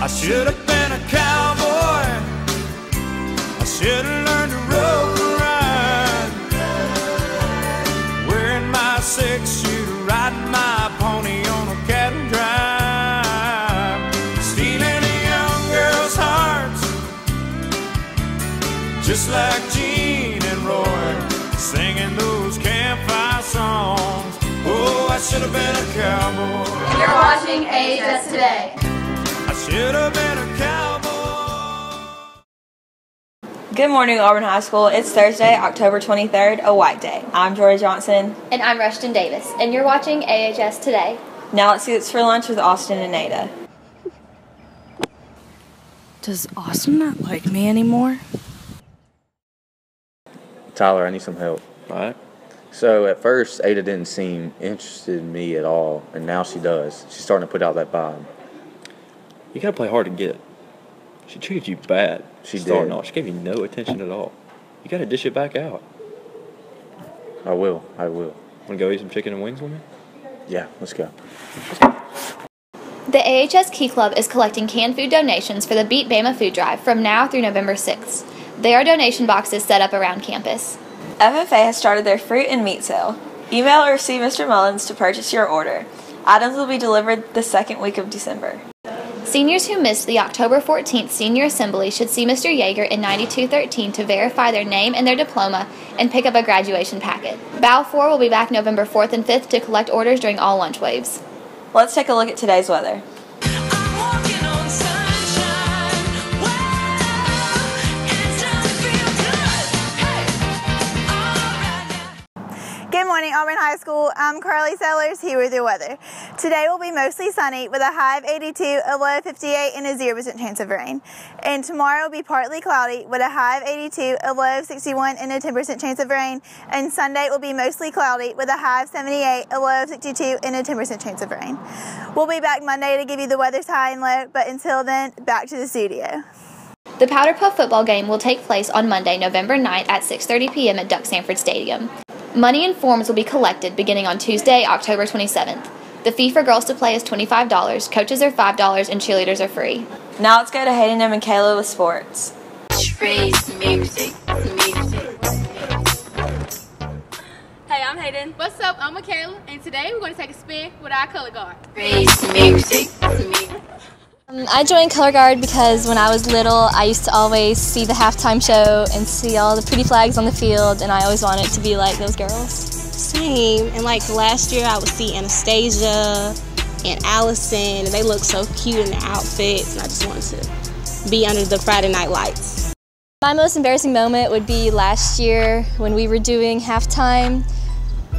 I should have been a cowboy. I should have learned to rope and ride, wearing my 6-shooter, riding my pony on a cattle drive, stealing a young girl's hearts, just like Gene and Roy, singing those campfire songs. Oh, I should have been a cowboy. You're watching AHS Today. I should have been a cowboy. Good morning, Auburn High School. It's Thursday, October 23rd, a white day. I'm Jordan Johnson. And I'm Rushton Davis. And you're watching AHS Today. Now let's see what's for lunch with Austin and Ada. Does Austin not like me anymore? Tyler, I need some help. All right. So at first, Ada didn't seem interested in me at all, and now she does. She's starting to put out that vibe. You gotta play hard to get. She treated you bad. She starting did. off. She gave you no attention at all. You gotta dish it back out. I will. Wanna go eat some chicken and wings with me? Yeah, let's go. The AHS Key Club is collecting canned food donations for the Beat Bama food drive from now through November 6th. There are donation boxes set up around campus. FFA has started their fruit and meat sale. Email or see Mr. Mullins to purchase your order. Items will be delivered the second week of December. Seniors who missed the October 14th senior assembly should see Mr. Yeager in 9213 to verify their name and their diploma and pick up a graduation packet. Bow 4 will be back November 4th and 5th to collect orders during all lunch waves. Let's take a look at today's weather. Good morning, Auburn High School. I'm Carly Sellers here with your weather. Today will be mostly sunny with a high of 82, a low of 58, and a 0% chance of rain. And tomorrow will be partly cloudy with a high of 82, a low of 61, and a 10% chance of rain. And Sunday will be mostly cloudy with a high of 78, a low of 62, and a 10% chance of rain. We'll be back Monday to give you the weather's high and low, but until then, back to the studio. The Powder Puff football game will take place on Monday, November 9th at 6:30 p.m. at Duck Sanford Stadium. Money and forms will be collected beginning on Tuesday, October 27th. The fee for girls to play is $25, coaches are $5, and cheerleaders are free. Now let's go to Hayden and Michaela with sports. Hey, I'm Hayden. What's up? I'm Michaela, and today we're going to take a spin with our color guard. I joined Color Guard because when I was little, I used to always see the halftime show and see all the pretty flags on the field, and I always wanted to be like those girls. Same, and like last year I would see Anastasia and Allison, and they look so cute in their outfits, and I just wanted to be under the Friday night lights. My most embarrassing moment would be last year when we were doing halftime.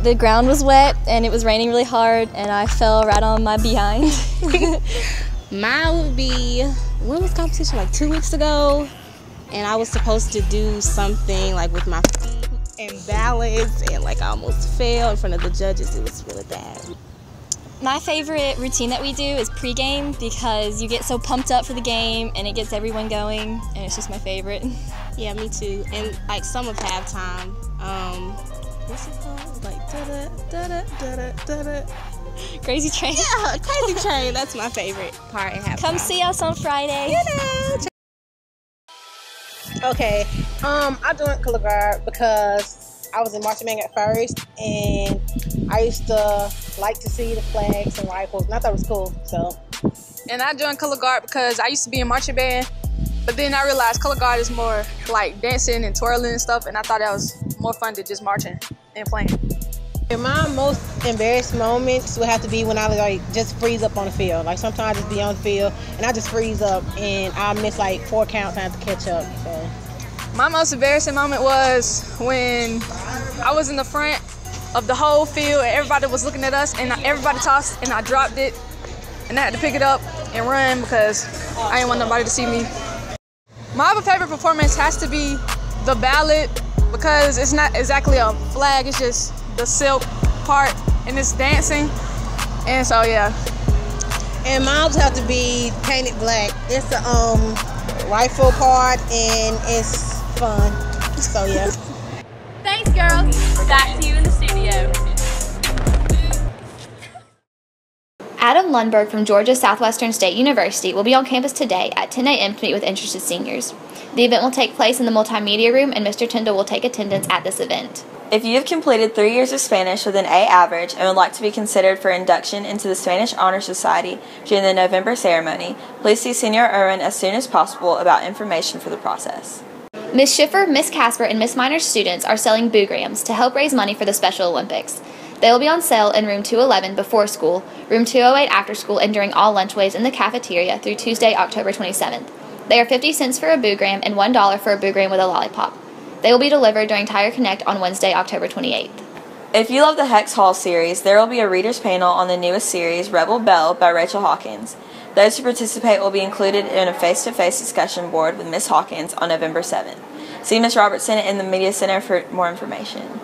The ground was wet and it was raining really hard, and I fell right on my behind. Mine would be, when was competition? Like 2 weeks ago, and I was supposed to do something like with my feet and balance, and like I almost fell in front of the judges. It was really bad. My favorite routine that we do is pregame because you get so pumped up for the game and it gets everyone going, and it's just my favorite. Yeah, me too. And like some of halftime, what's it called? Like da da da da da da da. Crazy Train. Yeah, Crazy Train. That's my favorite part in halftime. Come see us on Friday. You know. Okay, I joined Color Guard because I was in marching band at first, and I used to like to see the flags and rifles, and I thought it was cool. So. And I joined Color Guard because I used to be in marching band, but then I realized Color Guard is more like dancing and twirling and stuff, and I thought that was more fun than just marching and playing. My most embarrassing moments would have to be when I like just freeze up on the field. Like sometimes I just be on the field and I just freeze up and I miss like 4 counts and I have to catch up. So. My most embarrassing moment was when I was in the front of the whole field and everybody was looking at us and everybody tossed and I dropped it and I had to pick it up and run because I didn't want nobody to see me. My other favorite performance has to be the ballad because it's not exactly a flag, it's just the silk part and it's dancing, and so yeah. And mine would have to be Painted Black. It's the rifle part and it's fun, so yeah. Thanks, girls. Back to you in the studio. Adam Lundberg from Georgia Southwestern State University will be on campus today at 10 a.m. to meet with interested seniors. The event will take place in the multimedia room, and Mr. Tyndall will take attendance at this event. If you have completed 3 years of Spanish with an A average and would like to be considered for induction into the Spanish Honor Society during the November ceremony, please see Senior Irwin as soon as possible about information for the process. Ms. Schiffer, Ms. Casper, and Ms. Miner's students are selling boograms to help raise money for the Special Olympics. They will be on sale in room 211 before school, room 208 after school, and during all lunchways in the cafeteria through Tuesday, October 27th. They are 50 cents for a boogram and $1 for a boogram with a lollipop. They will be delivered during Tire Connect on Wednesday, October 28th. If you love the Hex Hall series, there will be a reader's panel on the newest series, Rebel Belle, by Rachel Hawkins. Those who participate will be included in a face-to-face discussion board with Ms. Hawkins on November 7th. See Ms. Robertson in the Media Center for more information.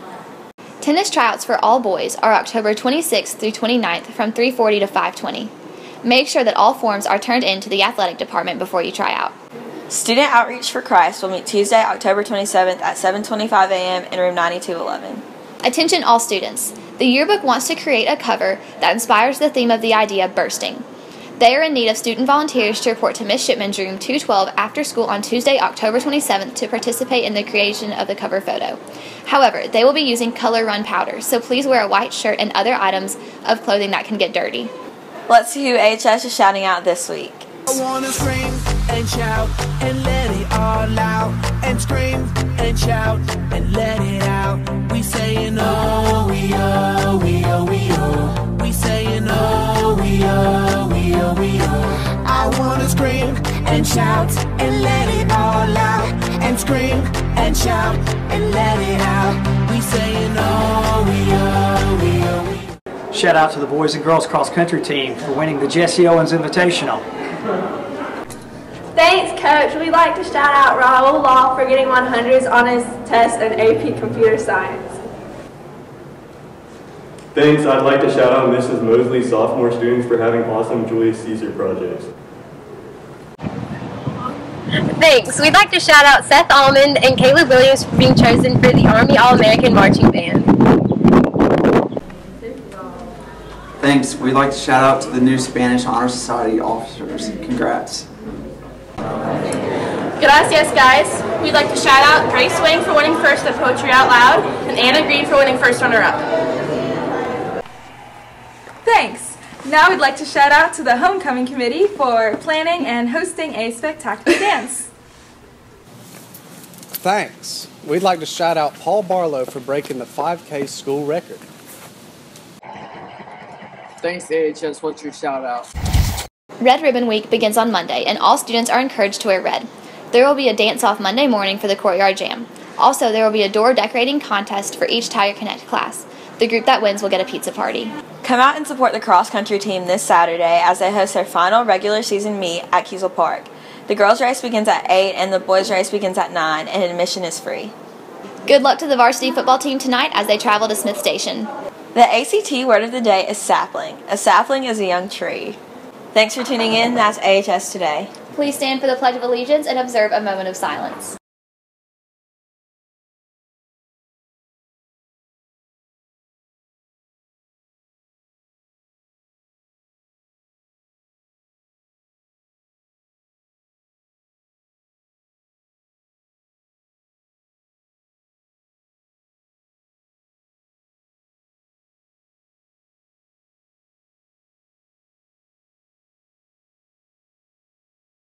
Tennis tryouts for all boys are October 26th through 29th from 3:40 to 5:20. Make sure that all forms are turned in to the athletic department before you try out. Student Outreach for Christ will meet Tuesday, October 27th at 7:25 a.m. in room 9211. Attention all students. The yearbook wants to create a cover that inspires the theme of the idea, bursting. They are in need of student volunteers to report to Ms. Shipman's room 212 after school on Tuesday, October 27th to participate in the creation of the cover photo. However, they will be using color run powder, so please wear a white shirt and other items of clothing that can get dirty. Let's see who AHS is shouting out this week. I wanna scream and shout and let it all out, and scream and shout and let it out. We saying oh, we oh, we oh, we oh. We saying oh, we oh, we oh, we oh. I wanna scream and shout and let it all out, and scream and shout and let it out. We saying oh, we oh, we oh, we oh. Shout out to the boys and girls cross country team for winning the Jesse Owens Invitational. Thanks, Coach. We'd like to shout out Raul Law for getting 100s on his test in AP Computer Science. Thanks. I'd like to shout out Mrs. Mosley sophomore students for having awesome Julius Caesar projects. Thanks. We'd like to shout out Seth Almond and Caleb Williams for being chosen for the Army All-American Marching Band. Thanks. We'd like to shout out to the new Spanish Honor Society officers. Congrats. Gracias, guys. We'd like to shout out Grace Wang for winning first at Poetry Out Loud, and Anna Green for winning first runner-up. Thanks. Now we'd like to shout out to the Homecoming Committee for planning and hosting a spectacular dance. Thanks. We'd like to shout out Paul Barlow for breaking the 5K school record. Thanks, AHS. What's your shout out? Red Ribbon Week begins on Monday, and all students are encouraged to wear red. There will be a dance-off Monday morning for the Courtyard Jam. Also, there will be a door decorating contest for each Tire Connect class. The group that wins will get a pizza party. Come out and support the cross-country team this Saturday as they host their final regular season meet at Kiesel Park. The girls' race begins at 8 and the boys' race begins at 9, and admission is free. Good luck to the varsity football team tonight as they travel to Smith Station. The ACT word of the day is sapling. A sapling is a young tree. Thanks for tuning in. That's AHS Today. Please stand for the Pledge of Allegiance and observe a moment of silence.